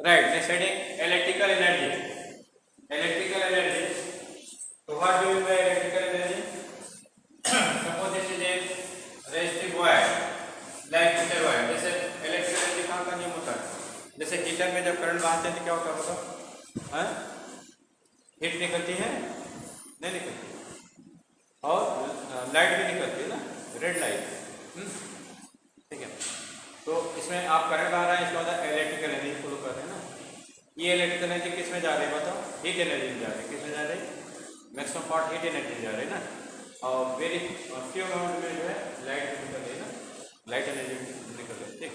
Right. Next heading, electrical energy. Electrical energy. So what do you mean by electrical energy? Suppose this is a resistive wire, like heater wire. जैसे electrical energy कहाँ consume होता है? जैसे heater में जब current बहाते हैं तो क्या होता है बताओ? हाँ? हीट निकलती है? नहीं निकलती. और लाइट भी निकलती है ना, रेड लाइट. ठीक है. तो इसमें आप करंट बहा रहे हैं, इसका मतलब इलेक्ट्रिकल एनर्जी फ्लो कर रहे हैं ना. ये इलेक्ट्रिकल एनर्जी किस में जा रही है बताओ? हीट एनर्जी में जा रही है. किस में जा रही है? मैक्सिमम पार्ट हीट एनर्जी जा रही है ना. और वेरी फ्यू अमाउंट में जो है लाइट निकल रही है ना, लाइट एनर्जी निकल रही है. ठीक.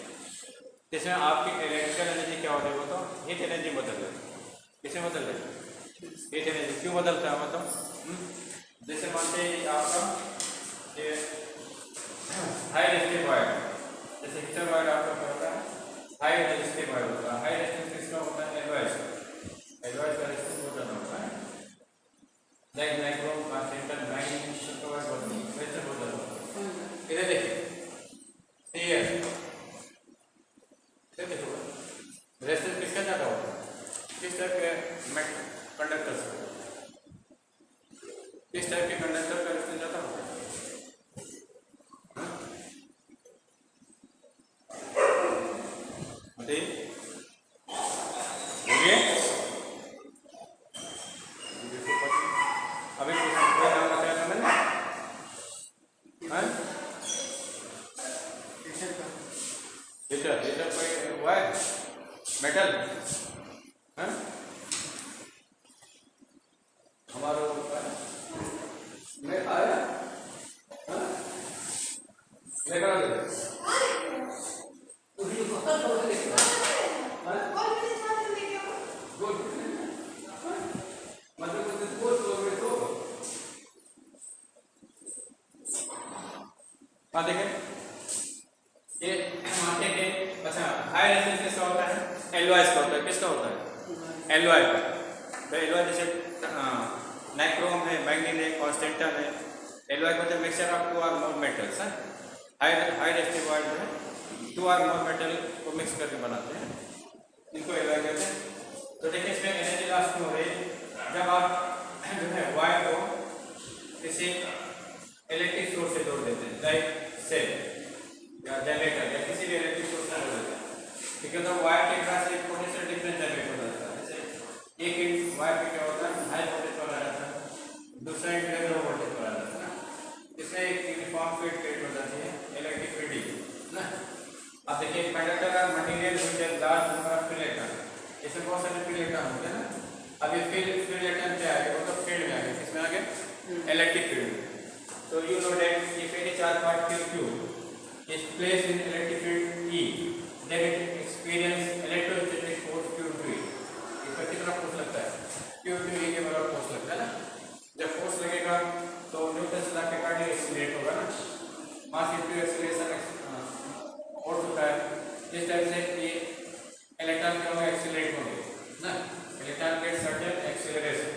इसमें आपकी इलेक्ट्रिकल एनर्जी क्या हो रही है बताओ? हीट एनर्जी बदल रही है. किसमें बदल रही है? Heat energy. क्यों बदलता है बताओ? जैसे मानते हैं आपका हाई रेजिस्टिव वायर, जैसे हीटर वायर आपका क्या होता है? हाई रेजिस्टिव वायर होता है. हाई रेजिस्टिव किसका होता है? एलवाइस. एलवाइस का रेजिस्टेंस बहुत ज़्यादा होता है. लाइक माइक्रोन का सेंटर लाइन सबका वायर बहुत नहीं, वैसे बहुत ज़्यादा होता है. इधर देखिए ये देखो रेजिस्टेंस किसका ज़्यादा होता है? किस टाइप के कंडक्टर से? किस टाइप के कंडक्टर का रेजिस्टेंस ज़्यादा होता है? अभी कोई नाम बताया था मैंने? हीटर. हीटर कोई वायर मेटल हमारा आया देखें ये मानते हैं. अच्छा, हाई रेजिस्टेंस किसका होता है? एलवाइस का होता है. किसका होता है? एलवाई का. तो एलवाई जैसे नाइक्रोम है, मैग्नीन है, कॉन्स्टेंटन है. एलवाई का होता है मिक्सचर ऑफ टू और मोर मेटल्स. हाई रेजिस्टिव वायर जो है टू और मोर मेटल को मिक्स करके बनाते हैं, इनको एलवाई कहते हैं. तो देखिए इसमें एनर्जी लॉस क्यों हो रही है? जब आप जो है वायर को किसी इलेक्ट्रिक सोर्स से जोड़ देते हैं, लाइक सेल या जनरेटर या किसी भी इलेक्ट्रिक सोर्स से जोड़ देते हैं. ठीक है. तो वायर के पास एक पोटेंशियल डिफरेंस जनरेट हो जाता है. जैसे एक एंड वायर पे क्या होता है? हाई वोल्टेज वाला रहता है, दूसरा एंड में लो वोल्टेज वाला रहता है ना. इसमें एक यूनिफॉर्म फील्ड क्रिएट हो जाती है, इलेक्ट्रिक फील्ड ना. अब देखिए कंडक्टर का material which has large number of free electron. इसमें बहुत सारे फ्री इलेक्ट्रॉन होते हैं ना. अब ये फ्री इलेक्ट्रॉन क्या है? वो तो फील्ड में आ गए. किसमें आ गए? Electric field. So you know that if any charge particle Q is placed in electric field E, then it experience electrostatic force Q into E. इसका कितना फोर्स लगता है? Q into E के बराबर फोर्स लगता है ना. जब फोर्स लगेगा तो न्यूटन लॉ के अकॉर्डिंग एक्सीलरेट होगा ना. मास इनटू एक्सीलरेशन फोर्स होता है. जिस टाइप से ये इलेक्ट्रॉन क्या होगा? एक्सीलरेट होंगे ना. Electron get certain acceleration.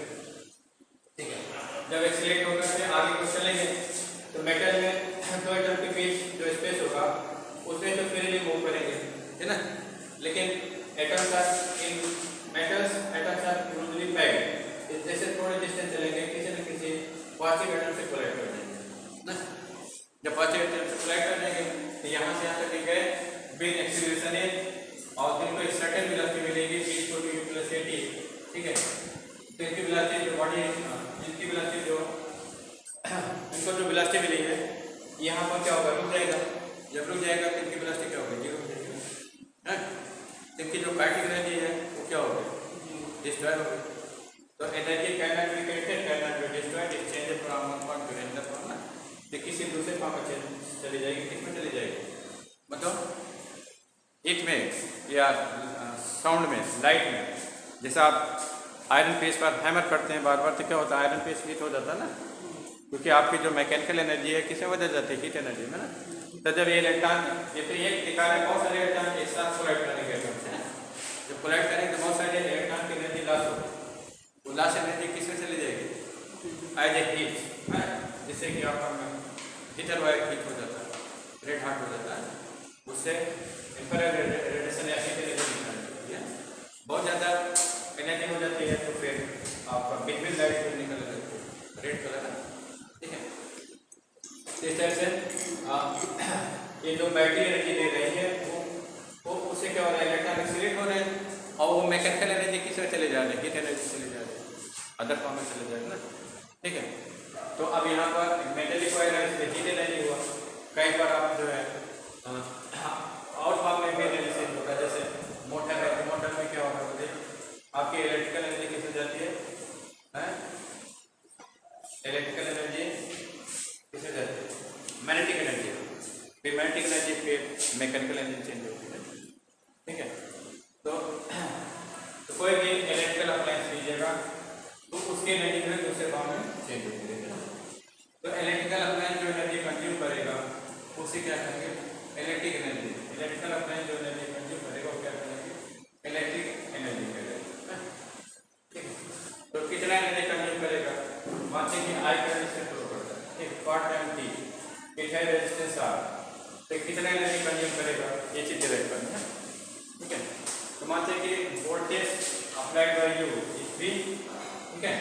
ठीक है. जब एक्सीलरेट होकर के आगे को चलेंगे तो मेटल में दो एटम के बीच जो स्पेस होगा उसमें तो फ्रीली मूव करेंगे, है ना. लेकिन atoms are in metals, atoms are closely packed. जैसे थोड़े डिस्टेंस चलेंगे किसी न किसी पॉजिटिव एटम से कोलाइड कर देंगे ना. जब पॉजिटिव एटम से कोलाइड कर देंगे तो यहाँ से यहाँ तक गए बिग एक्सीलरेशन है और जिनको एक सर्टेन वेलोसिटी मिलेगी v+at. ठीक है. तो इनकी वेलोसिटी जो बॉडी इनकी वेलोसिटी जो इनको जो वेलोसिटी मिली है यहाँ पर क्या होगा? रुक जाएगा. जब रुक जाएगा तो इनकी वेलोसिटी क्या होगी? जीरो हो जाएगी. इनकी जो काइनेटिक एनर्जी है वो क्या होगी? डिस्ट्रॉय होगी. तो energy can not be created, can not be destroyed. It changes from one point two another point ना. तो किसी दूसरे पॉइंट पर चली जाएगी. किसमें चली जाएगी? मतलब हीट में या साउंड में, लाइट में. जैसा आप आयरन पीस पर हैमर करते हैं बार बार तो क्या होता है? आयरन पीस हीट हो जाता है ना. क्योंकि आपकी जो मैकेनिकल एनर्जी है किसमें बदल जाती है? हीट एनर्जी में ना. तो जब ये इलेक्ट्रॉन ये तो एक दिखा रहे हैं बहुत सारे इलेक्ट्रॉन एक साथ कोलाइड करेंगे एटम्स हैं. जब कोलाइड करेंगे तो बहुत सारे इलेक्ट्रॉन की एनर्जी लॉस होगी. वो लॉस एनर्जी किसमें चली जाएगी? एज ए हीट है. जिससे कि आपका हीटर वायर हीट हो जाता है, रेड हॉट हो जाता है. उससे इंफ्रारेड रेडिएशन या हीट एनर्जी निकलती है. मैकेनिकल एनर्जी किसमें चले जा रहे हैं, हीट एनर्जी चले जा रहे हैं, अदर फॉर्म में चले जाएगा ना, ठीक है। तो अब यहाँ पर मेटेलिक वायर है इसलिए हीट एनर्जी हुआ। कई बार आप जो है और फॉर्म में भी एनर्जी चेंज होगा, जैसे मोटर है तो मोटर में क्या होगा बोलिए, आपकी इलेक्ट्रिकल एनर्जी किसमें जाती है, इलेक्ट्रिकल एनर्जी किसमें जाती है, मैग्नेटिक एनर्जी, फिर मैग्नेटिक एनर्जी फिर मैकेनिकल एनर्जी चेंज होती है, ठीक है। तो कोई भी इलेक्ट्रिकल अप्लायंस लीजिएगा तो उसकी एनर्जी जो है दूसरे फॉर्म में चेंज होती है। तो इलेक्ट्रिकल अप्लायंस जो एनर्जी कंज्यूम करेगा उसे क्या करेंगे, इलेक्ट्रिक एनर्जी, इलेक्ट्रिकल अप्लायंस जो एनर्जी कंज्यूम करेगा वो क्या करेंगे, इलेक्ट्रिक एनर्जी करेगा, ठीक है। तो कितना एनर्जी कंज्यूम करेगा, मानते हैं कि आई का रेजिस्टेंस फ्लो करता है, एक पार्ट टाइम टी, एक है रेजिस्टेंस आर, तो कितना एनर्जी कंज्यूम करेगा ये चीज डिराइव करना है, ठीक है। तो मानते हैं कि voltage applied by you is V, ठीक है,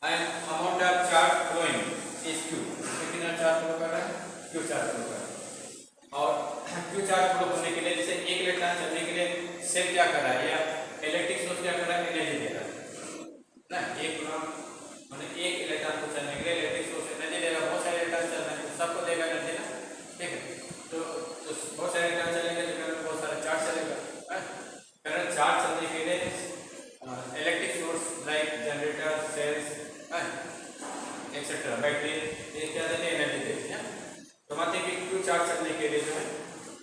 and amount of charge following is Q, कितना चार्ज फ्लो कर रहा है, Q चार्ज फ्लो कर रहा है। और Q चार्ज फ्लो होने के लिए जैसे एक इलेक्ट्रॉन चलने के लिए सेल क्या कर रहा है, या इलेक्ट्रिक सोर्स क्या कर रहा है, एनर्जी दे रहा है ना, एक मैंने एक इलेक्ट्रॉन को चलने के लिए इलेक्ट्रिक सोर्स एनर्जी दे रहा है, बहुत सारे इलेक्ट्रॉन चल रहे हैं तो सबको देगा एनर्जी ना, ठीक है। तो बहुत सारे इलेक्ट्रॉन चलेंगे तो बहुत सारा चार्ज चलेगा, करंट चार्ज चलने के लिए electric source like generator, cells etcetera, battery, ये क्या देते हैं, एनर्जी देते हैं। तो मानते हैं कि Q चार्ज चलने के लिए जो है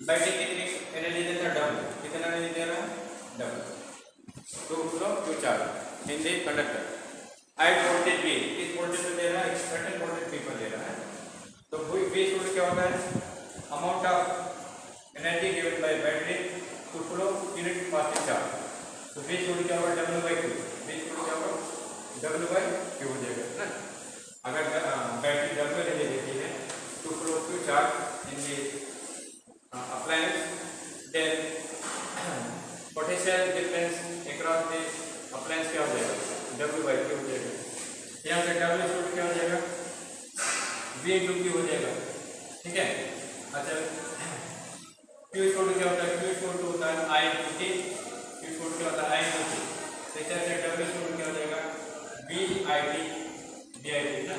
बैटरी कितनी एनर्जी देता है, डबल, कितना एनर्जी दे रहा है, डबल, तो flow Q charge in the conductor. High voltage V, इस वोल्टेज पे दे रहा है, सर्टेन वोल्टेज P पर दे रहा है। तो V शुरू क्या होता है, amount of energy given by battery to flow unit passing charge. तो V शुरू क्या होगा, W/Q, V शुरू क्या होगा, W/Q हो जाएगा ना। अगर बैटरी W एनर्जी देती है to flow Q charge in the appliance, then potential difference across the appliance क्या हो जाएगा, W/Q हो जाएगा। यहाँ से W शुरू क्या हो जाएगा, V/Q हो जाएगा, ठीक है। अच्छा Q इक्वल टू क्या होता है, Q इक्वल टू होता है I/T, Q इक्वल टू क्या होता है I/T, तो इस तरह से W इक्वल क्या हो जाएगा, V/I/T ना।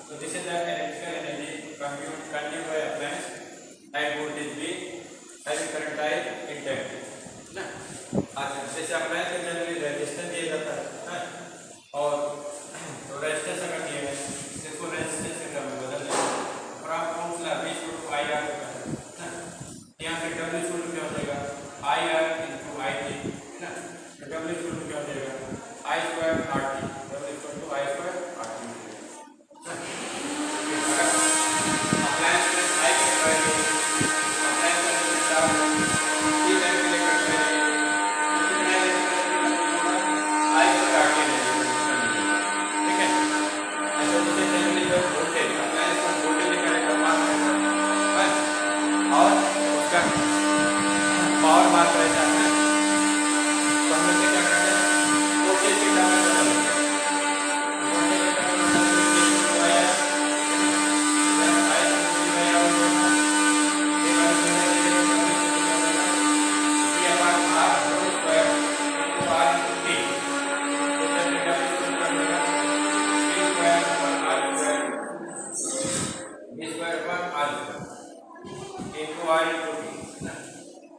तो this is the electrical energy consumed by appliance at voltage V having current I इन टाइम ना। अच्छा जैसे अप्लायंस में जनरली रेजिस्टेंस दिया जाता है ना, और तो रेजिस्टेंस अगर दिया है इसको रेजिस्टेंस से टर्म में बदल देंगे और आप formula V equal to IR होगा ना। यहाँ पे W इक्वल टू क्या हो जाएगा, IR into IT ना, तो W इक्वल टू क्या हो जाएगा, I² RT, W equal to I² RT ना। अप्लायंस में I के वैल्यू, अप्लायंस में चार्ज T टाइम के लिए कट करेंगे, कितना I² RT ठीक है। ऐसे दूसरे जनरली जो वोल्टेज अप्लायंस में वोल्टेज करेगा मार्क और उसका पावर मार्क रहता है, तो हम लोग क्या करते हैं, वोल्टेज के टर्म में बदल देते हैं, वोल्टेज के टर्म में बदल देते हैं,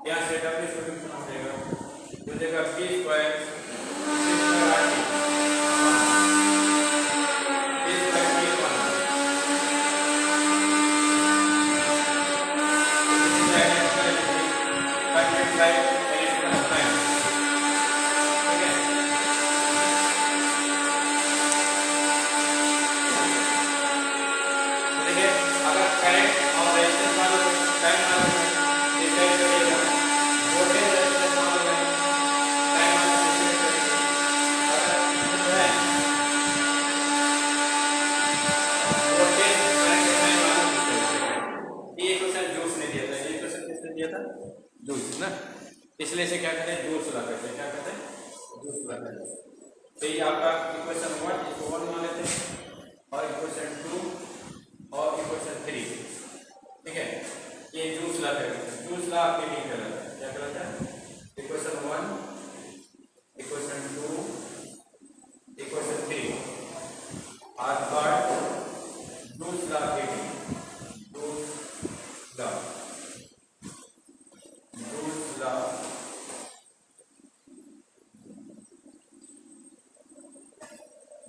यहाँ से W सोल्यूशन हो जाएगा, हो जाएगा B² अगर करंट और रेजिस्टेंस मालूम है, टाइम मालूम है, डिसाइड करिएगा, वोल्टेज रेजिस्टेंस मालूम है, टाइम मालूम है, डिसाइड करिएगा। अगर जो है वोल्टेज करंट टाइम मालूम है, ये क्वेश्चन जूस ने दिया था, ये क्वेश्चन किसने दिया था, जूस ना। इसलिए से क्या कहते हैं, जूस ला करते हैं, क्या कहते हैं, जूस ला करते हैं। तो ये आपका इक्वेशन 1, इसको 1 मान लेते हैं, और इक्वेशन 2 और इक्वेशन 3, ठीक है। ये जूस ला करेंगे, जूस ला आपके नहीं कर रहा है, क्या कर रहा है, equation 1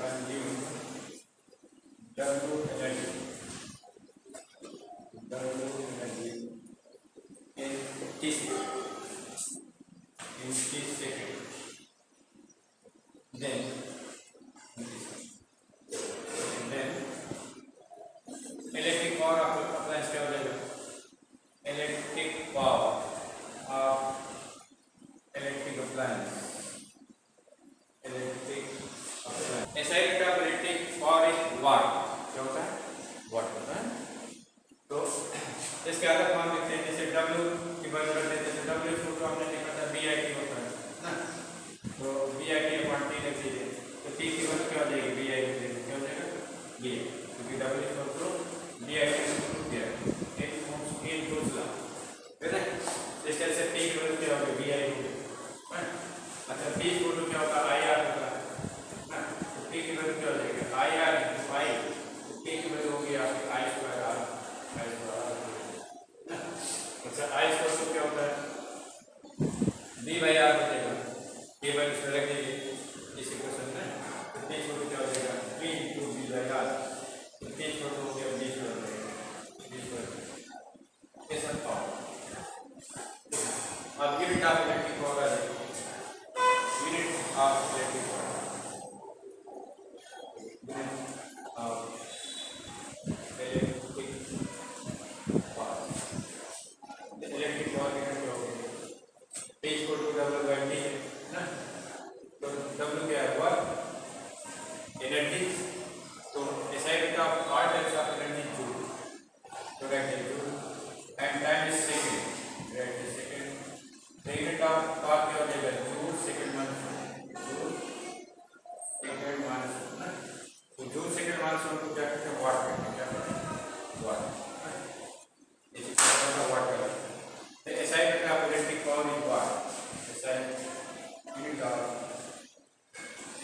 consume W energy in T second. Then electric power appliance क्या हो जाएगा? Electric power of electric appliance. SI का electric power is watt. क्या होता है? Watt होता है. तो इसके अगर हम लिखते हैं जैसे W की बात करते हैं जैसे W इसको हमने लिखा था BIT होता है ना, तो BIT अपॉन T लिख दीजिए, तो T की वैल्यू क्या हो जाएगी? BIT क्या हो जाएगा? ये क्योंकि W इसको तो BIT से प्रूव किया है इन रूल्स ला, है ना। इस तरह से T की वैल्यू क्या होगी? BI होगी। अच्छा T की वैल्यू क्या होता है? IR होता है ना, तो T की वैल्यू क्या हो जाएगी? IR into I, तो T की वैल्यू होगी आपकी I स्क्वायर R। अच्छा आई स्क्वायर तो क्या होता है? B बाई आर हो जाएगा, ये वैल्यू से रख दीजिए इस इक्वेशन में, तो T स्क्वायर क्या हो जाएगा? 3 into B बाई आर, तो T स्क्वायर हो गया B स्क्वायर हो जाएगा, B स्क्वायर ऐसा पावर। अब यूनिट ऑफ इलेक्ट्रिक पावर आ जाएगा, unit of electric power, unit of electric power क्या होगी? P equal to W by T है ना, तो W क्या है? वर्क एनर्जी, तो SI का R times of energy joule, तो राइट है joule and time is second, write है सेकंड, तो यूनिट ऑफ टॉर्क क्या हो जाएगा? Joule second minus joule second minus ना, तो जूल सेकंड माइनस को क्या कहते हैं? वाट कहते हैं, क्या कहते हैं? वाट, इसी तरह का वाट है। SI का electric power is what, SI unit of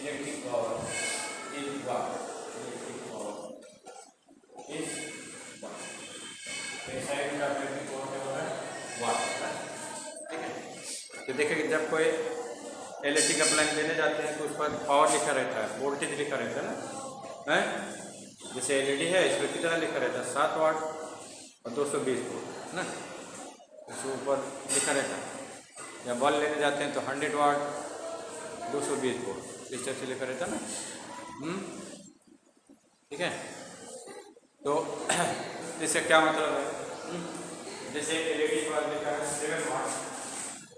electric power is what, electric power is what, SI का इलेक्ट्रिक पावर क्या होता है? वाट, ठीक है। तो देखिए जब कोई इलेक्ट्रिक अप्लायंस लेने जाते हैं तो उस पर पावर लिखा रहता है, वोल्टेज लिखा रहता है ना, है जैसे LED है इस पर कितना लिखा रहता है? 7 वाट और 220 वोल्ट ना, इसके ऊपर लिखा रहता है। या बल्ब लेने जाते हैं तो 100 वाट 220 वोल्ट इस तरह से लिखा रहता है ना, ठीक है। तो इससे क्या मतलब है? जैसे LED पर लिखा है 7 वाट,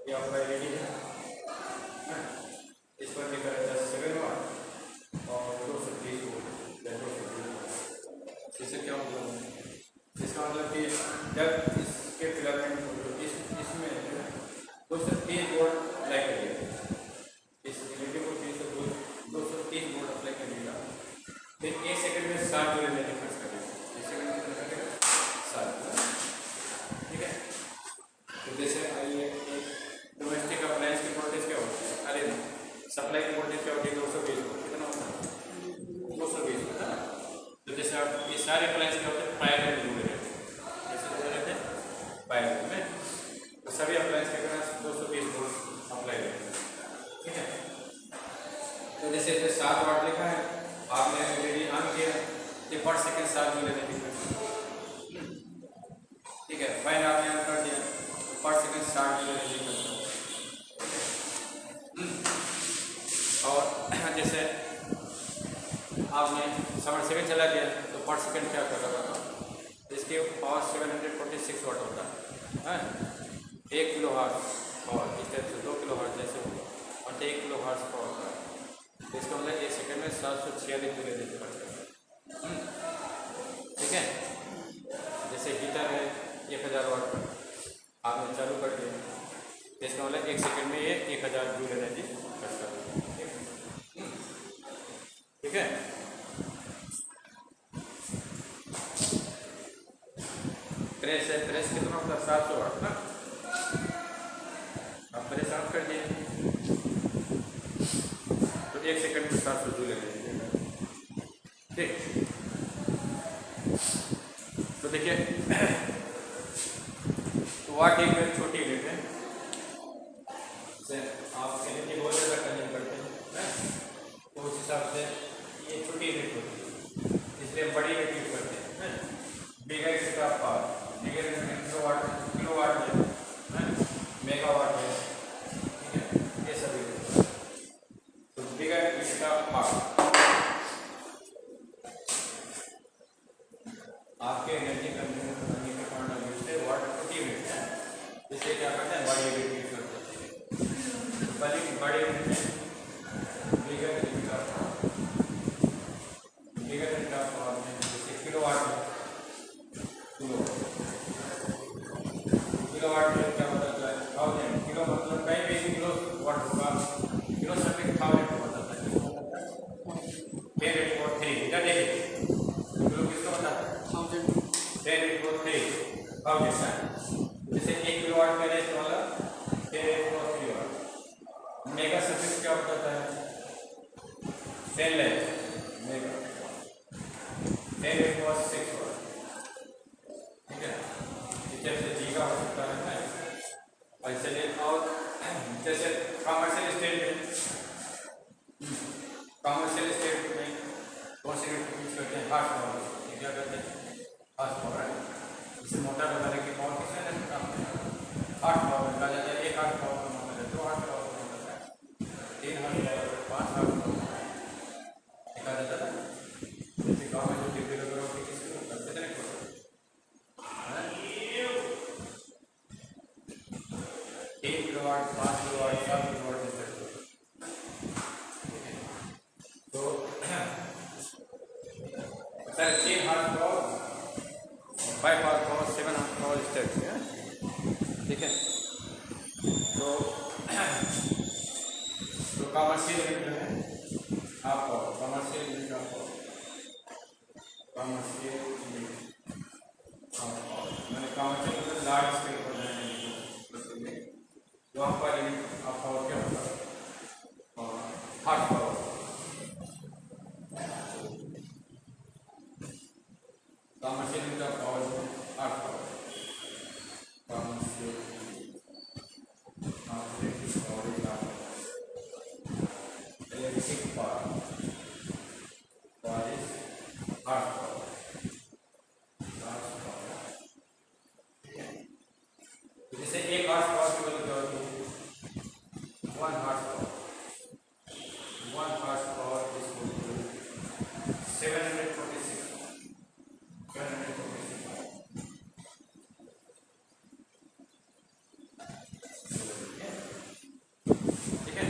ये आपका LED है, इस पर लिखा रहता है 7 वाट और 230 वोल्ट या 230 वोल्ट। इससे क्या मतलब है? इसका मतलब कि जब इसके फिलामेंट को इसमें 230 वोल्ट अप्लाई करिएगा, इस LED को 230 वोल्ट अप्लाई करिएगा, फिर 1 सेकंड में 60 जूल एनर्जी खर्च करिएगा, 1 सेकंड में कितना करेगा? 60, ठीक है। तो जैसे आइए एक डोमेस्टिक अप्लायंस की वोल्टेज क्या होती है? अरे सप्लाई की वोल्टेज क्या होती है? 220 वोल्ट, कितना होता है? 220 होता है। तो जैसे आप ये सारे अप्लायंस क्या होते हैं? पैरेलल में जुड़े रहते हैं, जैसे जुड़े रहते हैं पैरेलल में, तो सभी अप्लायंस के पास 220 वोल्ट अप्लाई रहते हैं, ठीक है। तो जैसे इसमें 7 वाट लिखा है, आपने LED ऑन किया, ये पर सेकंड 7 जूल एनर्जी खर्च, ठीक है। फैन आपने ऑन कर दिया तो पर सेकंड 60 जूल एनर्जी खर्च, और जैसे आपने 7 सेकंड चला गया तो पर सेकंड क्या कर रहा था? इसके पावर 746 वाट होता है, 1 किलो हर्ट्ज पावर, इस तरह से 2 किलो हर्ट्ज जैसे होगा और 1 किलो हर्ट्ज पावर होता है, तो इसका मतलब 1 सेकंड में 746 जूल एनर्जी खर्च करता है, ठीक है। जैसे हीटर है 1000 वाट का, आपने चालू कर दिया, इसका मतलब 1 सेकंड में ये 1000 जूल एनर्जी खर्च कर देगा, ठीक है। प्रेस है, प्रेस कितना होता है? 700 वाट ना, आप प्रेस ऑन कर दिए तो 1 सेकंड में 700 जूल एनर्जी देगा, ठीक। तो देखिए वाट एक छोटी यूनिट है, आप एनर्जी बहुत ज़्यादा कंज्यूम करते हैं, तो उस हिसाब से आपके एनर्जी कंज्यूम करने के पॉइंट ऑफ व्यू से व्हाट छोटी यूनिट है, जिससे क्या करते हैं बड़ी यूनिट यूज करते हैं। बड़ी यूनिट में बिगर यूनिट ऑफ जैसे किलोवाट किलोवाट में क्या बताता है 1000 किलो मतलब कहीं भी किलो वाट होगा, किलो समथिंग 1000 बताता है। 10 इधर देखिए किलो किसको बताता है 10 जैसे 1 किलोवाट का रेट वाला 10 वाट। मेगा सर्विस क्या बताता है 10 लाख मेगा 10 वाट 6 वाट, ठीक है। इस तरह से जीगा हो सकता है ना। और चलिए और जैसे कॉमर्शियल स्टेट में कौन सी यूनिट यूज करते हैं हार्स पावर, क्या करते हैं हार्स पावर है। इससे मोटर वगैरह की पावर किसने काम हार्स पावर कहा जाता है। 1 हार्स पावर का मोटर है, 2 हार्स पावर का मोटर है, 3 हार्स पावर 5 हार्स पावर कहा जाता है। जैसे गाँव में जो डिग्री वगैरह होती है किसकी कितने को 3 किलोवाट 5 किलोवाट 7 किलोवाट तो sir 3 horse power 5 horse power 7 horse power state है, ठीक है। तो कॉमर्शियल यूनिट जो है half power, commercial unit of power, commercial unit of power मैंने कॉमर्शियल मतलब लार्ज स्केल पर जाने वहाँ पर यूनिट ऑफ पावर क्या होता है horse power. Commercial unit of power horse power, commercial electric power is horse power, जैसे 1 horse power की वैल्यू क्या होती है 1 horse power, 1 horse power is equal to 746 ठीक है।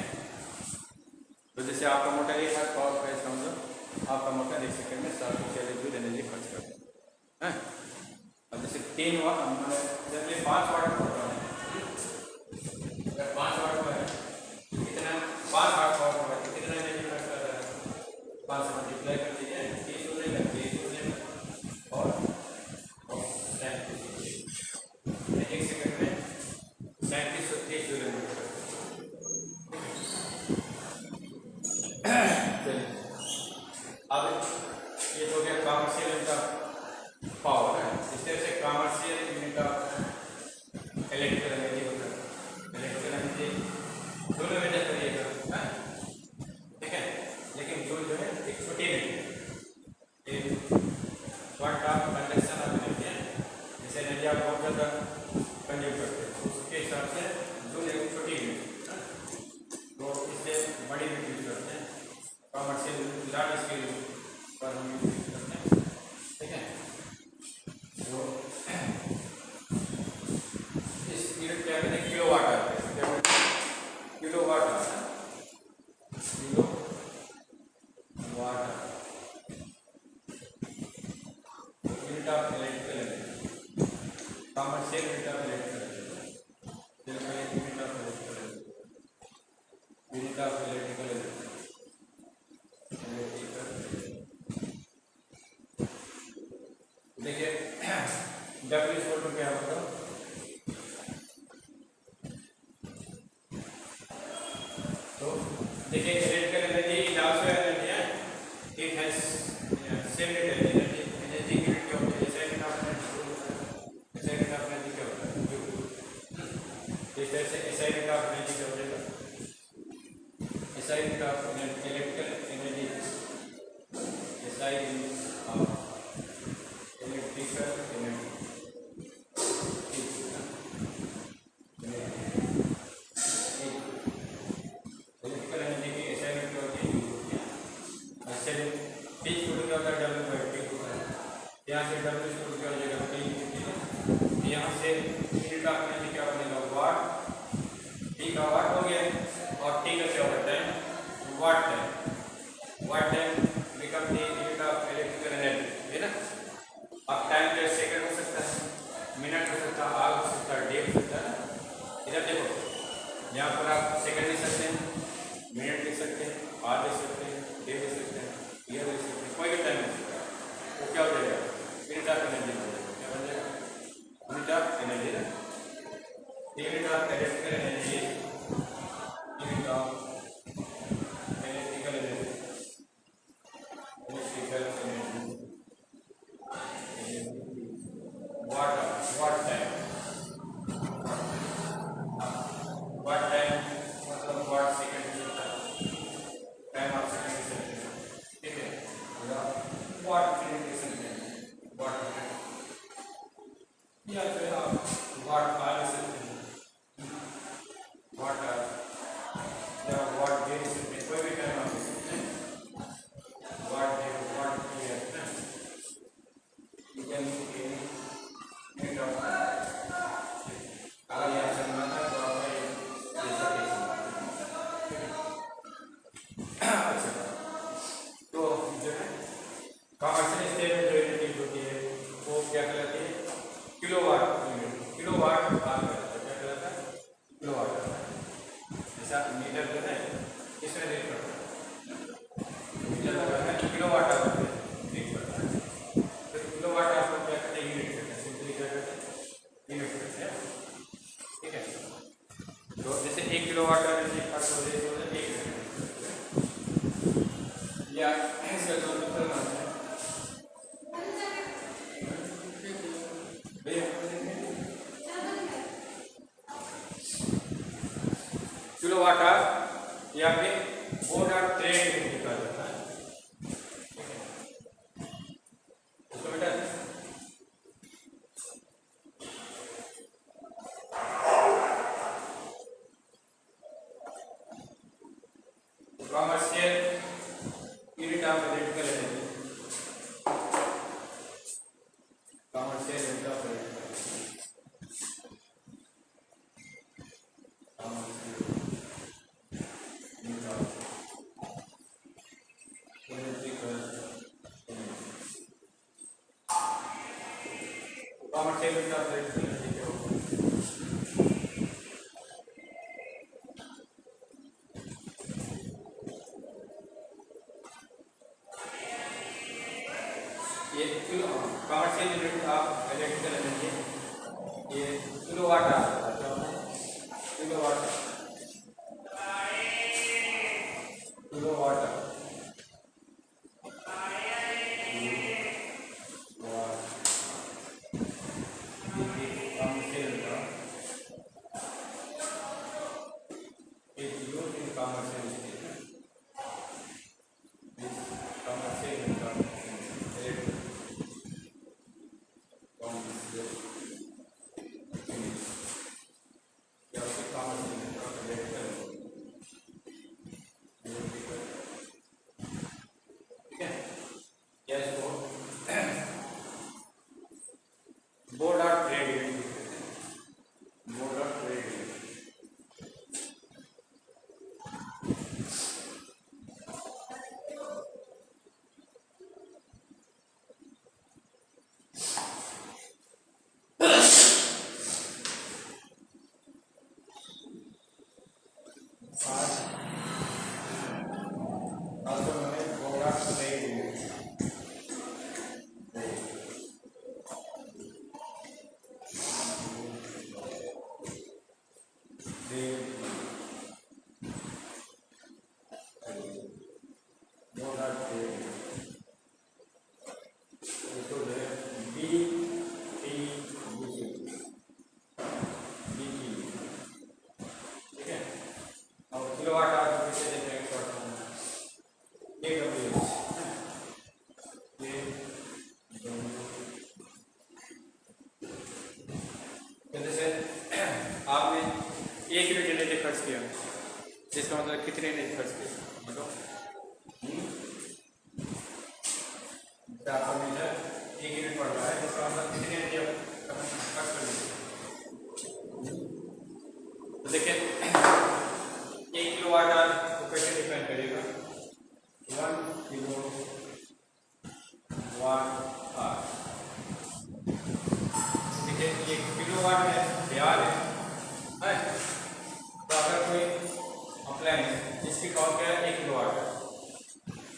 तो जैसे आपका मोटर 1 हार्स पावर का इसका मतलब आपका मोटर 1 सेकंड में 746 जूल एनर्जी खर्च करता है। अब जैसे 3 वाट जब ये 5 वाट का होता है, अगर 5 वाट का है कितना 5 हार्स पावर का है कितना एनर्जी खर्च कर रहा है 5 से मल्टीप्लाई कर दीजिए 30 हो जाएगा 30 हो जाएगा और 1 सेकंड में 3730 जूल एनर्जी खर्च अब ये तो गया कॉमर्शियल यूनिट ऑफ पावर है। इस तरह से commercial unit of electrical energy होता है। इलेक्ट्रिकल एनर्जी दोनों मेजर करिएगा, ठीक है। लेकिन जूल जो है एक छोटी यूनिट है, एक वाट ऑफ कंडक्शन ऑफ एनर्जी है। जैसे एनर्जी आप बहुत ज़्यादा कंज्यूम करते हैं उसके हिसाब से जूल एक छोटी यूनिट है, तो इससे बड़ी यूनिट यूज करते हैं। कॉमर्शियल लार्ज स्केल पर हम यूज करते हैं, ठीक है। तो इस यूनिट क्या कहते हैं किलोवाट आता है, किलोवाट आता है, kilowatt unit of electrical energy, commercial unit of electrical energy, unit of electrical energy, unit of electrical energy देखिए W इक्वल टू क्या होगा तो देखिए electrical energy is also energy है, it has same energy energy की unit क्या होती है सेकंड ऑफ एनर्जी क्या होता है इस तरह से SI यूनिट ऑफ एनर्जी क्या हो जाएगा SI unit of electrical energy SI unit of electrical energy electrical energy की SI यूनिट होती है। अच्छा पीच क्या होता है W/T होता है, यहाँ से डब्ल्यू स्क्वायर क्या हो जाएगा टी, यहाँ से यूनिट ऑफ एनर्जी क्या बनेगा वाट, टी का वाट हो गया और टी का क्या होगा time, what time, what time become the unit of electrical energy है ना। अब टाइम क्या सेकंड हो सकता है, मिनट हो सकता है, आवर हो सकता है, डे हो सकता है। इधर देखो यहाँ पर आप सेकंड लिख सकते हैं, मिनट लिख सकते हैं, आवर लिख सकते हैं, डे लिख सकते हैं, ईयर लिख सकते हैं, कोई भी टाइम लिख सकते हैं। वो क्या हो जाएगा यूनिट ऑफ एनर्जी बन जाएगा, क्या बन जाएगा यूनिट ऑफ एनर्जी ना, unit of electrical energy, unit of electrical energy, electrical energy what time, what time मतलब वाट सेकंड होता है, टाइम ऑफ सेकंड, ठीक है, वाट मिनट लिख सकते हैं, वाट या फिर आप वाट आवर लिख सकते हैं, वाट आवर या वाट डे लिख सकते हैं, कोई भी टाइम आप लिख सकते हैं, वाट डे वाट ईयर ना, you can use any minute of अगर यहाँ से बनाता है तो आपका जैसा अच्छा तो जो है कॉमर्शियल स्केल में जो यूनिट होती है वो क्या कहलाती है किलोवाट यूनिट, किलोवाट आवर कहलाता है, क्या कहलाता है किलोवाट आवर। जैसा मीटर जो है किसमें रेट करता है, मीटर होता है किलोवाट आवर रेट करता है, तो किलोवाट आवर को क्या कहते हैं यूनिट कहते हैं, सिंपली क्या कहते हैं यूनिट कहते हैं, ठीक है। तो जैसे 1 किलोवाट एनर्जी खर्च हो रही है 1 या ऐसे तो निकलना है भैया किलोवाट आवर या फिर बोर्ड और ट्रेड यूनिट कहा जाता है, उसको बेटा commercial unit of electrical energy, commercial unit of commercial unit of electrical energy क्या होगा, ये commercial unit of electrical energy ये किलोवाट आवर क्या होता है किलोवाट, किलोवाट आवर बोर्ड और ट्रेड यूनिट, बोर्ड और trade unit, also known as board of trade unit, board और ट्रेड इसको जो है बी टी बी, ठीक है। और किलोवाट आवर को कैसे देते हैं शॉर्ट फॉर्म में केडब्ल्यूएच, तो जैसे आपने 1 यूनिट एनर्जी खर्च किया, जिसका मतलब कितने एनर्जी खर्च किया बताओ, आपको मीटर 1 यूनिट पड़ रहा है, जिसका मतलब कितनी एनर्जी खर्च कर लीजिए। तो देखिए 1 किलोवाट आवर को कैसे डिफाइन करिएगा, 1 किलोवाट आवर। देखिए 1 किलोवाट में तैयार है, तो अगर कोई अप्लायंस जिसकी पावर क्या है 1 किलोवाट है,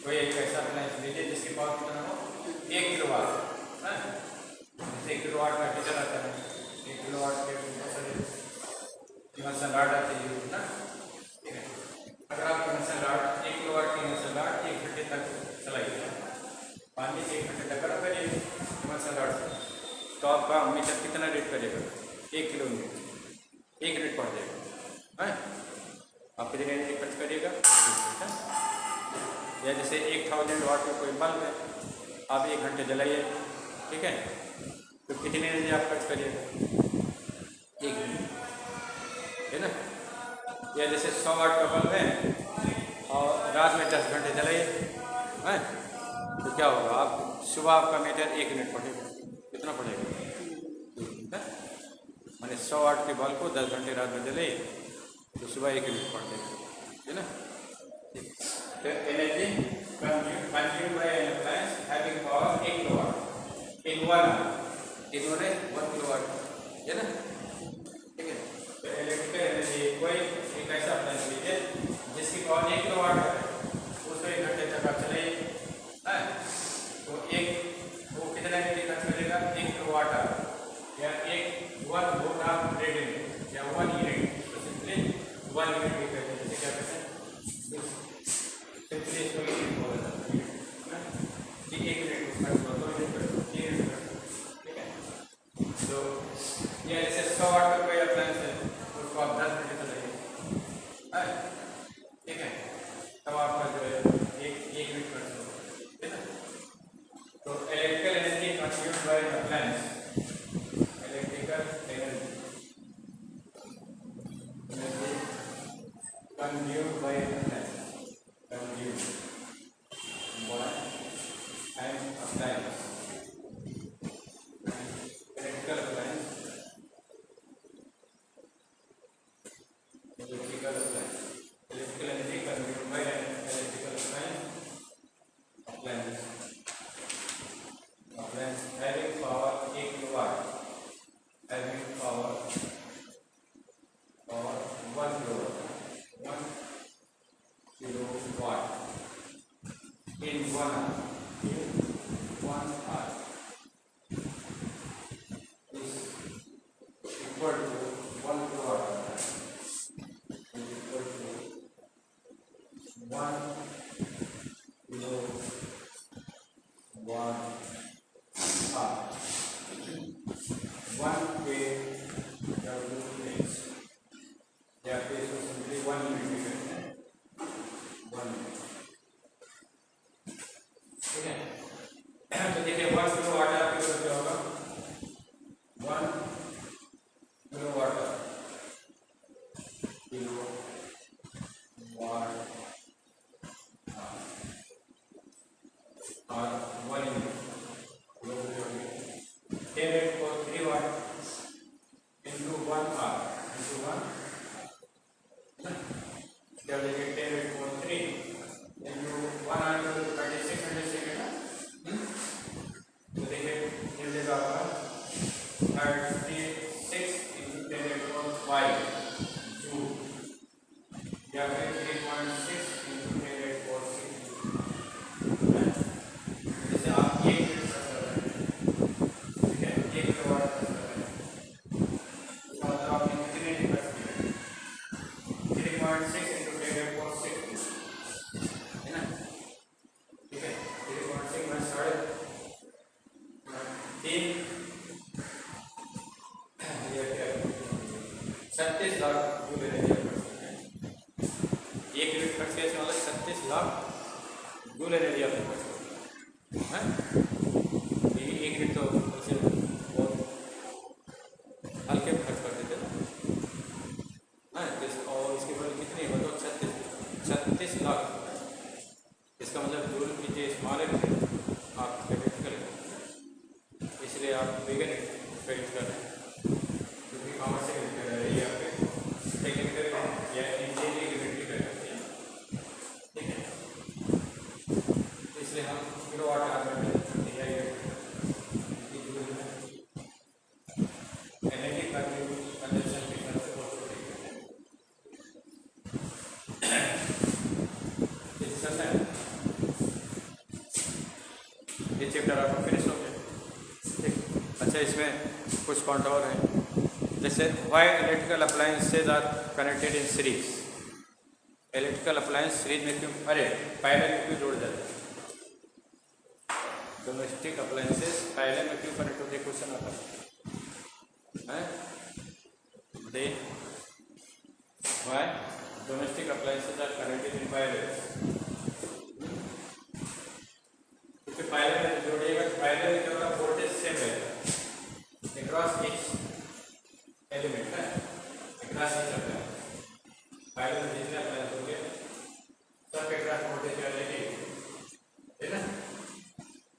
कोई एक ऐसा अप्लायंस लीजिए जिसकी पावर कितना हो 1 किलोवाट है, 1 किलोवाट का टीचर आता है, 1 किलोवाट के कन्वेंशन लॉट आती है ना, ठीक है। अगर आप कन्वेंशन लॉट 1 किलोवाट की कन्वेंशन लॉट 1 घंटे तक चलाइए, मान लीजिए 1 घंटे तक करो करिए कन्वेंशन लॉट से, तो आपका मीटर कितना रेट करेगा 1 किलो यूनिट, 1 यूनिट पड़ जाएगा, है। आप कितनी एनर्जी खर्च करिएगा, या जैसे 1000 वाट का कोई बल्ब है, आप 1 घंटे जलाइए, ठीक है, तो कितनी एनर्जी आप खर्च करिएगा 1 घंटे, है ना। या जैसे 100 वाट का बल्ब है और रात में 10 घंटे जलाइए, है, तो क्या होगा, आप सुबह आपका मीटर 1 यूनिट पड़ेगा, कितना पड़ेगा, मैंने 100 वाट के बल्ब को 10 घंटे रात में जलाइए तो सुबह 1 यूनिट पड़ जाएगा, है ना। तो energy consumed by an appliance having power 1 kilowatt in 1 hour, in 1 kilowatt, है ना, ठीक है। तो इलेक्ट्रिकल एनर्जी कोई एक ऐसा अप्लायंस लीजिए जिसकी पावर 1 किलोवाट है, उसको 1 घंटे तक आप चलाइए, तो वो कितना एनर्जी खर्च करेगा 1 किलोवाट आवर, या 1 वोल्ट आप रेडियन या 1 यूनिट, तो सिंपली 1 यूनिट भी कहते हैं, जैसे क्या कहते हैं सिंपली इसको यूनिट बोला जाता है, कि 1 यूनिट खर्च हुआ 2 यूनिट खर्च 3 यूनिट खर्च, ठीक है। तो ये जैसे 100 वाट का कोई अप्लायंस है उसको आप 10 घंटे चलाइए, ठीक है, तब आपका जो है 1 यूनिट खर्च होगा, ठीक है। तो electrical energy consumed by an appliance, electrical energy consumed by an appliance, consumed by an appliance, electrical appliance, electrical appliance, electrical energy consumed by an electrical appliance, appliance having power 1 kilowatt, having power or 1 kilowatt, 1 kilowatt in 1 hour, in 1 hour is equal to 1 kilowatt hour, is equal to 1 kilowatt hour, 1 kWh, या फिर इसको simply 1 unit भी कहते हैं, 1 unit, ठीक है। तो देखिए 1 किलोवाट आवर के लिए क्या होगा, 1 किलोवाट आवर, और 1 unit, 10 for 3 watt into 1 hour into 1, क्या लेंगे 10 for 3 into 1 hour to 3600 second, तो देखिए ये देगा आपका 36 into 10 for 5 जूल, या फिर 3.6 into 10 for 6, जैसे आप 1 यूनिट खर्च कर रहे हैं, ठीक है, 1 किलोवाट खर्च कर रहे हैं, तो मतलब आपने कितने खर्च किए 3.6 into 10 for 6, है ना, ठीक है, 3.6 में 3.5 37 लाख जूल एनर्जी खर्च करते हैं, 1 यूनिट खर्च किया मतलब 37 लाख जूल एनर्जी आपने खर्च करते हैं, 1 यूनिट तो वैसे बहुत हल्के में खर्च कर देते हैं, और इसके बाद कितनी हो तो 36 लाख, इसका मतलब जूल की जो स्मॉल है आप कैलकुलेट करें, जैसे हम किलोवाट आवर में एनर्जी कंजप्शन के हिसाब से बहुत छोटे ये चैप्टर आपका फिनिश हो गया। ठीक, अच्छा इसमें कुछ पॉइंट और हैं, जैसे why electrical appliances are connected in series. Electrical appliance series में क्यों, अरे पैरेलल में क्यों जोड़ जाते हैं? डोमेस्टिक अप्लायंसेज पैरेलल में क्यों कनेक्ट होते हैं, क्वेश्चन आता है। दे why domestic appliances are connected in parallel, क्योंकि पैरेलल में जोड़िएगा तो पैरेलल क्या होगा, वोल्टेज सेम रहेगा अक्रॉस ईच एलिमेंट है, अक्रॉस ईच अप्लायंस। पैरेलल में जितने अप्लायंस होंगे सब के अक्रॉस वोल्टेज रहेगी, है ना।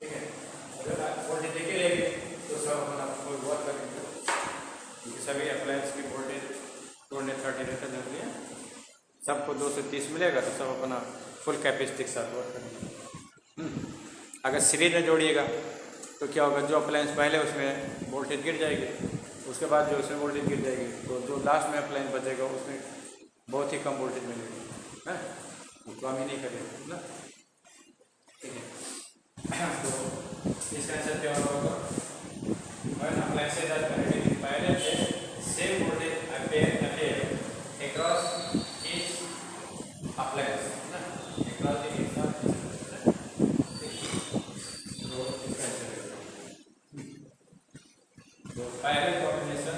ठीक है, अगर आप वोल्टेज देखे रहेंगे तो सब अपना कोई वर्क करेंगे, क्योंकि सभी अप्लायंस की वोल्टेज 230 रहता जरूरी है। सबको 230 मिलेगा तो सब अपना फुल कैपेसिटी के साथ वर्क करेंगे। अगर सीरीज में जोड़िएगा तो क्या होगा, जो अप्लायंस पहले उसमें वोल्टेज गिर जाएगी, उसके बाद जो उसमें वोल्टेज गिर जाएगी, तो जो लास्ट में अप्लायंस बचेगा उसमें बहुत ही कम वोल्टेज मिलेगी, है वो काम ही नहीं करेगा ना। ठीक है, तो इसका आंसर क्या होगा, when appliances are connected in parallel same voltage appear across each appliance ना, across each parallel combination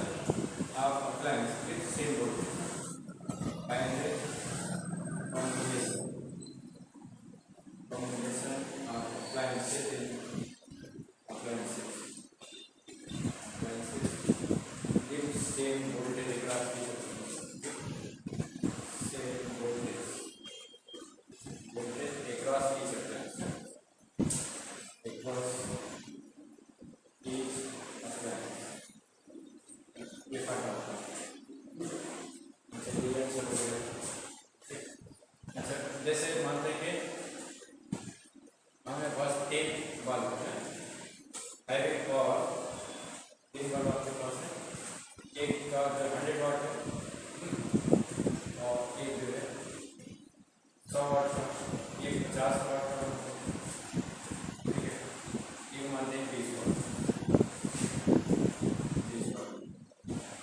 of appliance with same voltage, parallel combination of appliances give same voltage across each appliance, across each appliance ये फायदा होता है। अच्छा जैसे मानते हैं कि हमें बस एक बल्ब है, एक और 3 बल्ब आपके पास है, एक का 100 वाट है और एक जो है 100 वाट का, एक 50 वाट का, ठीक है, ये मानते हैं 20 वाट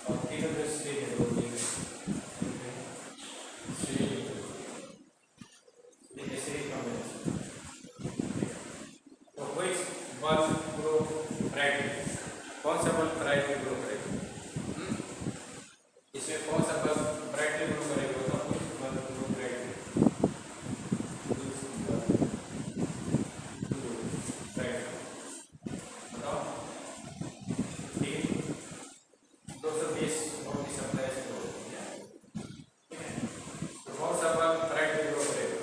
और तीनों जो श्री है वो श्री कॉम्बिनेशन। तो which bulb grow brightly, कौन सा बल्ब ब्राइटली ग्रो करेगा, इसमें कौन सा बल्ब ब्राइटली ग्रो करेगा, तो which bulb grow brightly, बताओ। 220 वोल्ट की सप्लाई से ग्रो होती है, ठीक है, तो कौन सा बल्ब ब्राइटली ग्रो करेगा,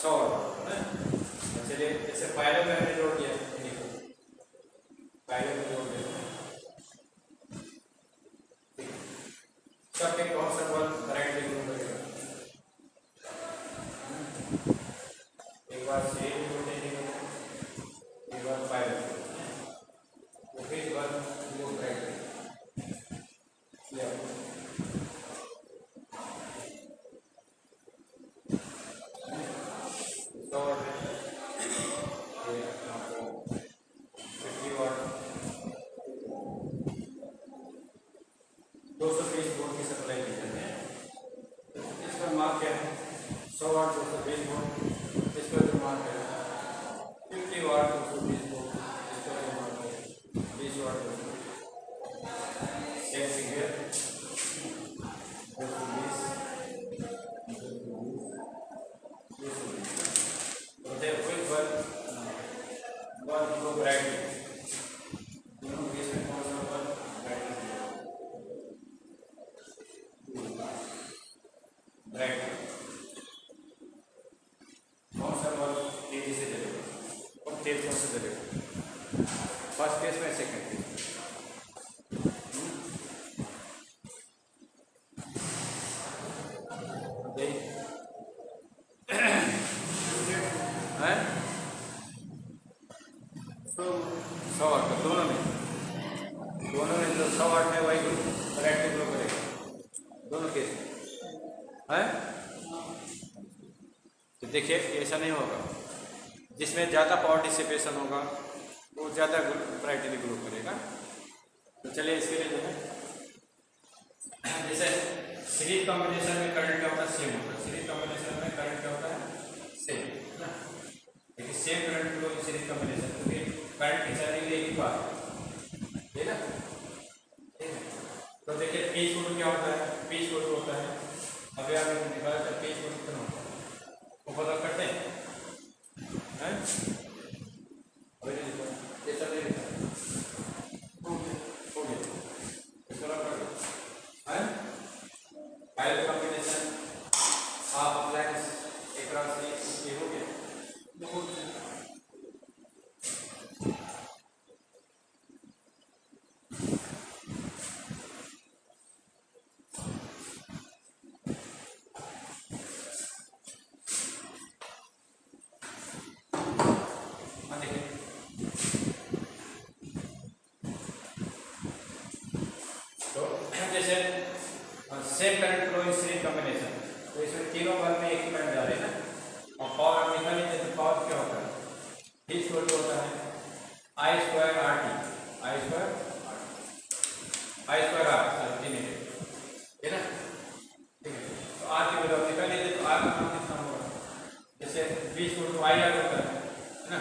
100 वाट। चलिए जैसे पैरेलल में हमने जोड़ दिया, पैरेलल में जोड़ दिया, सबके कौन सा बल्ब ब्राइटली ग्रो करेगा, एक बार सीरीज जोड़ देंगे, एक बार पैरेलल, तो फिर bulb grow brightly first case में, सेकंड केस तो देखिए ऐसा नहीं होगा, जिसमें ज़्यादा पावर डिसिपेशन होगा वो ज़्यादा ब्राइटली ग्लो करेगा। तो चलिए इसके लिए जो है जैसे सीरीज कॉम्बिनेशन में करंट क्या होता है, सेम होता है। सीरीज कॉम्बिनेशन में करंट क्या होता है, सेम ना। देखिए same current flow in series combination, क्योंकि करंट खिंचाने के लिए एक ही बात है, ठीक है। तो देखिए पीच फोटो क्या होता है, पीच फोटो होता है, अभी आपने निकाला था पीच फोटो कितना होता है, वो पता करते हैं, हैं? अभी नहीं लिखा, जैसा नहीं लिखा हो गया इसको रख कर दो, हैं? फाइल कॉम्बिनेशन आप अप्लाई एक रात से ये हो गया। जैसे same current flow in series combination, तो इसमें तीनों भाग में एक ही करंट जा रहे हैं ना। और पावर आप निकाल लीजिए तो पावर क्या होता है, ही स्क्वायर होता है I square R T, I square R है ना, ठीक है। तो आर की वैल्यू आप निकाल लीजिए तो आर का मान कितना होगा, जैसे 20 × आई आर होता है ना,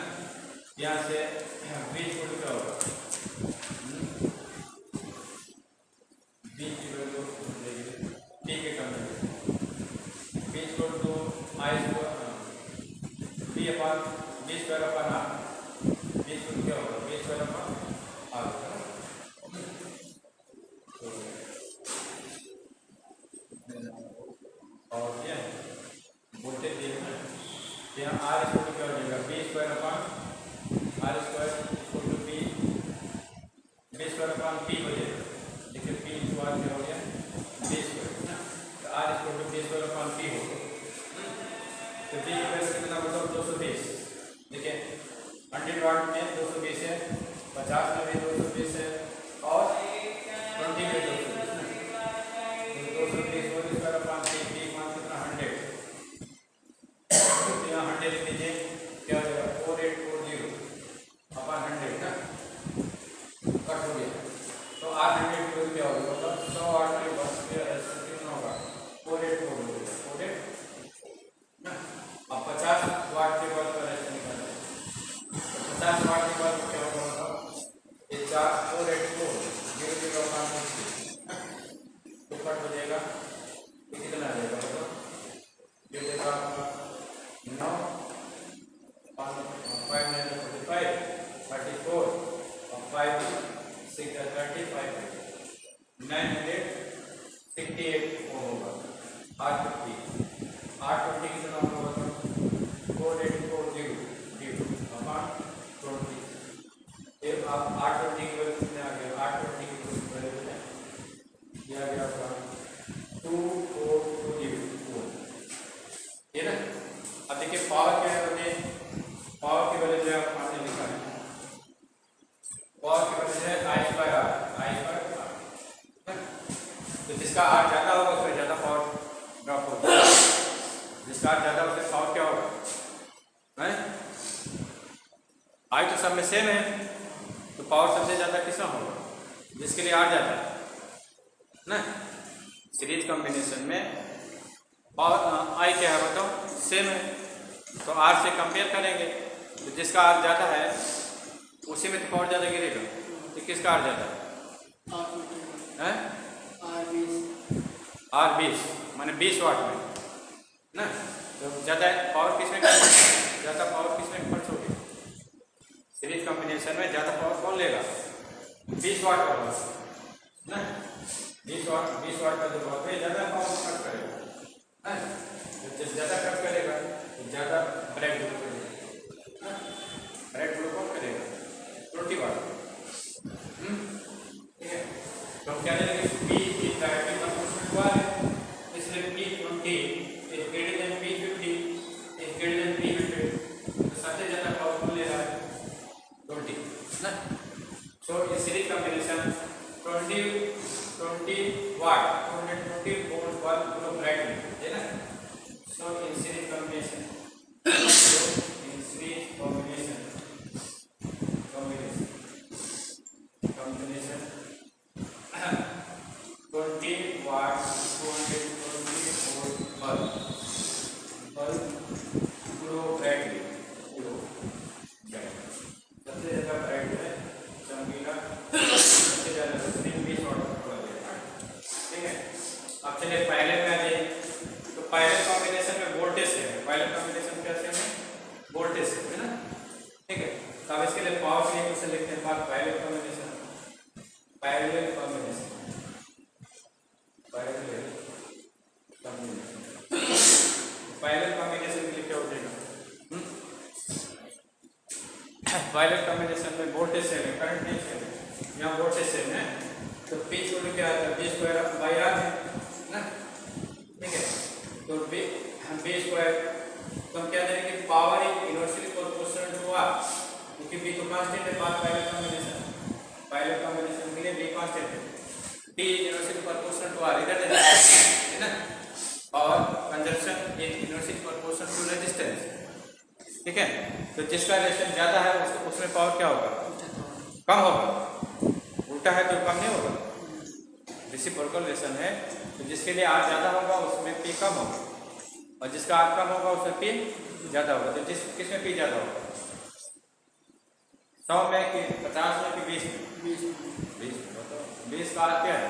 यहाँ से 20 × क्या होगा, 20 की वैल्यू टी के कम है, 20 × I square B upon B square upon R, 20 × क्या होगा, बी स्क्वायर अपान आर होगा ना। और क्या वोल्टेज दिए है ना, यहाँ आर स्क्वायर क्या हो जाएगा, B square upon R square equal to B square upon P हो जाएगा। देखिए पी इंटू आर क्या हो गया, बी स्क्वायर ना, तो R equal to B square upon P होगा। तो बी की वैल्यू कितना होगा, 220। देखिए 100 वाट में 220 है, 50 में भी 220 है, और 20 में 220 ना, तो 220 होल स्क्वायर अपान पी मान कितना 100, तो यहाँ 100 लिख लीजिए, क्या हो जाएगा 4840 अपान 100 ना, कट हो गया। तो आर 100 की क्या होगी, मतलब 100 वाट के बस कितना होगा, 4840 ना। अब 50 वाट के बाद का रेस्ट निकालना है, तो 50 वाट के बाद क्या होगा, मतलब ये 4840 तो कट हो जाएगा, ये कितना आ जाएगा, मतलब ये देखा आपका 9 5 9 45 34 और 5 6 35 968 होगा। 820 कितना होगा, 4840 अपान 20। फिर आप 820 की वैल्यू कितने आ गया, 820 की वैल्यू है ये आ गया आपका 2420 ये ना। अब देखिए पावर क्या है, पावर की वैल्यू जो है आपने लिखा है, पावर की वैल्यू है आई स्क्वायर आर, तो जिसका आर ज्यादा होगा उसमें ज्यादा पावर ड्रॉप होगा, जिसका आर ज्यादा उससे पावर क्या होगा, हैं? आई तो सब में सेम है, तो पावर सबसे ज्यादा किसका होगा, जिसके लिए आर ज्यादा है ना। सीरीज कॉम्बिनेशन में पावर आई क्या है बताओ, सेम है, तो आर से कंपेयर करेंगे, तो जिसका आर ज्यादा है उसी में तो पावर ज्यादा गिरेगा, तो किसका आर ज्यादा है, आर 20 माने 20 वाट में ना, तो ज़्यादा पावर किसमें ज़्यादा पावर किसमें खर्च होगी, सीरीज कॉम्बिनेशन में ज़्यादा पावर कौन लेगा, 20 वाट का ना, 20 वाट का जो पावर ज़्यादा पावर खर्च करेगा, जब ज़्यादा खर्च करेगा तो ज़्यादा ब्रेक ग्लो करेगा, ब्रेक ग्लो कौन करेगा, 20 वाट, ठीक है। तो क्या करेंगे, P is directly proportional to R, इसलिए P20 is greater than P50 is greater than P100, तो सबसे ज़्यादा पावर कौन ले रहा है, 20 ना। सो ये सीरीज कॉम्बिनेशन 20 वाट 220 वोल्ट पर ग्लो ब्राइटली है ना। So in series combination violet combination में वोल्टेज सेम है, करंट नहीं सेम है, यहाँ वोल्टेज सेम है, तो P छोड़ क्या आता है, V स्क्वायर बाई आर है ना, ठीक है। तो V स्क्वायर, तो हम क्या देंगे, power inversely proportional to R, क्योंकि V तो कांस्टेंट है, वायलेट कॉम्बिनेशन के लिए V कांस्टेंट है, T inversely proportional to R, इधर है ना, और consumption inversely proportional to resistance, ठीक है। तो जिसका रेजिस्टेंस ज्यादा है उसमें पावर क्या होगा, कम होगा, उल्टा है तो कम नहीं होगा, रेसिप्रोकल रिलेशन है, तो जिसके लिए आर ज्यादा होगा उसमें पी कम होगा, और जिसका आर कम होगा उसमें पी ज्यादा होगा। तो किसमें पी ज्यादा होगा, 100 में कि 50 में कि 20 में, 20 का आर क्या है,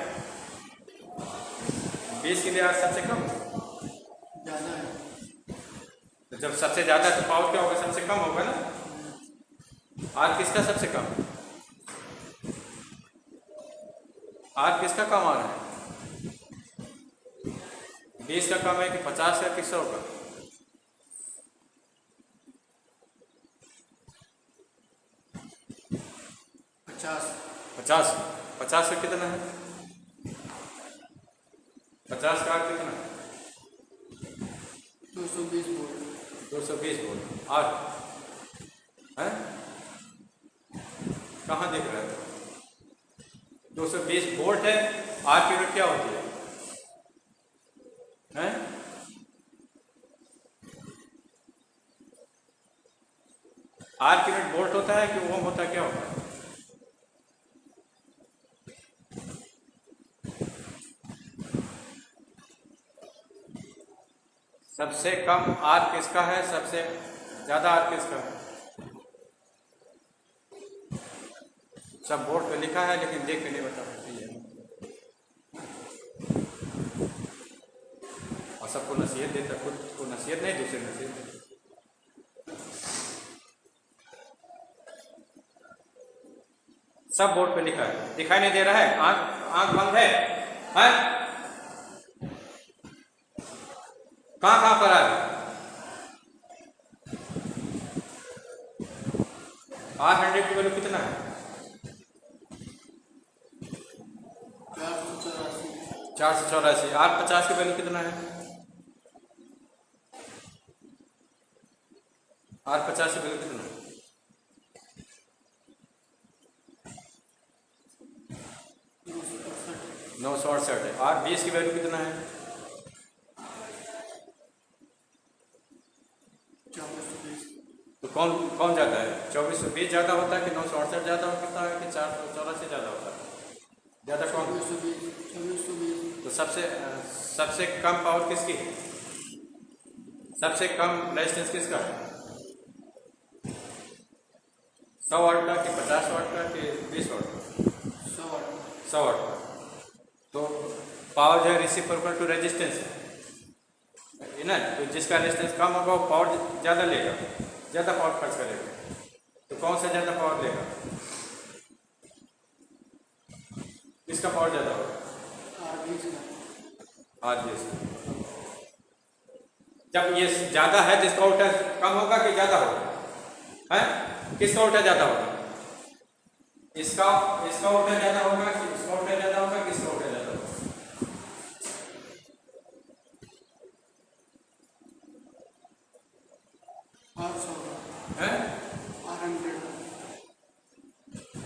20 के लिए आर सबसे कम ज्यादा है, तो जब सबसे ज्यादा है तो पावर क्या होगा, सबसे कम होगा ना। आर किसका सबसे कम, आर किसका कम आ रहा है, 20 का कम है कि 50 का कि 100 का, 50 का कितना है, 50 का आर कितना, 220 वोल्ट आर है, कहाँ दिख रहा है, 220 वोल्ट है, आर की यूनिट क्या होती है, हैं? आर की यूनिट वोल्ट होता है कि ओम होता है, क्या होता है, सबसे कम आर किसका है, सबसे ज्यादा आर किसका है, सब बोर्ड पे लिखा है लेकिन देख के नहीं बता सकती है, और सबको नसीहत देता, खुद को नसीहत नहीं, दूसरे नसीहत देता। सब बोर्ड पे लिखा है, दिखाई नहीं दे रहा है, आंख बंद है, हैं? कहाँ पर आ रहा है, R100 की वैल्यू कितना है, 484, R50 की वैल्यू कितना है, R50 की वैल्यू कितना है, 968 है। R20 की वैल्यू कितना है, 2420। तो कौन ज्यादा है, 2420 ज्यादा होता है कि 968 ज्यादा होता है कि 484 ज्यादा होता है, ज्यादा कौन, 2420। तो सबसे कम पावर किसकी है, सबसे कम रेजिस्टेंस किसका है, 100 वाट का कि 50 वाट का कि 20 वाट का, 100 वाट का। तो पावर जो है रेसिप्रोकल टू रेजिस्टेंस है ना, तो जिसका रेजिस्टेंस कम होगा वो पावर ज़्यादा लेगा, ज़्यादा पावर खर्च करेगा। तो कौन सा ज़्यादा पावर लेगा, किसका पावर ज़्यादा होगा, R20। जब ये ज़्यादा है तो इसका उल्टा कम होगा कि ज़्यादा होगा, है किसका उल्टा ज़्यादा होगा, इसका उल्टा ज़्यादा होगा कि इसका उल्टा ज़्यादा होगा, किसका उल्टा ज़्यादा होगा,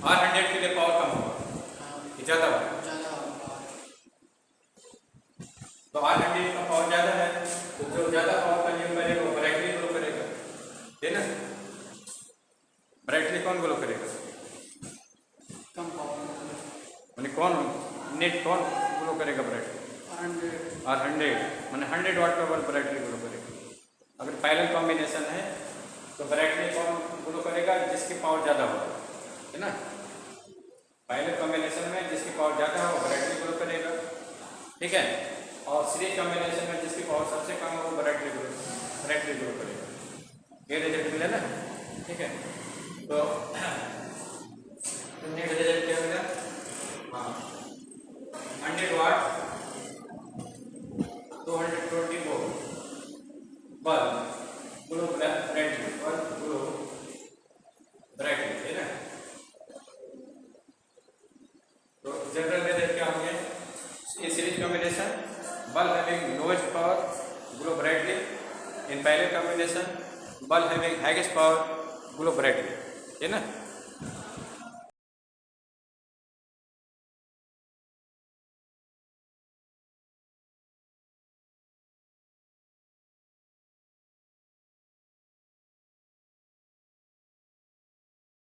R100 के लिए पावर कम होगा कि ज़्यादा होगा, तो R100 का पावर ज़्यादा है, तो जो ज़्यादा पावर कंज्यूम करेगा वो ब्राइटली ग्लो करेगा, है ना, ब्राइटली कौन ग्लो करेगा, कम पावर, मैंने कौन ग्लो करेगा ब्राइटली, R100 मैंने 100 वाट का बल्ब ब्राइटली ग्लो करेगा। अगर पैरेलल कॉम्बिनेशन है तो ब्राइटली कौन ग्लो करेगा, जिसकी पावर ज़्यादा होगा, है ना, पैरेलल कॉम्बिनेशन में जिसकी पावर ज़्यादा हो ब्राइटली ग्लो करेगा, ठीक है, और सीरीज कॉम्बिनेशन में जिसकी पावर सबसे कम हो वो ब्राइटली ग्लो करेगा। ये रिजल्ट मिला ना, ठीक है। तो नेट रिजल्ट क्या मिला, हाँ 100 वाट 220 volt bulb glow brightly bulb having lowest power glow brightly. In parallel combination, bulb having highest power glow brightly. है ना?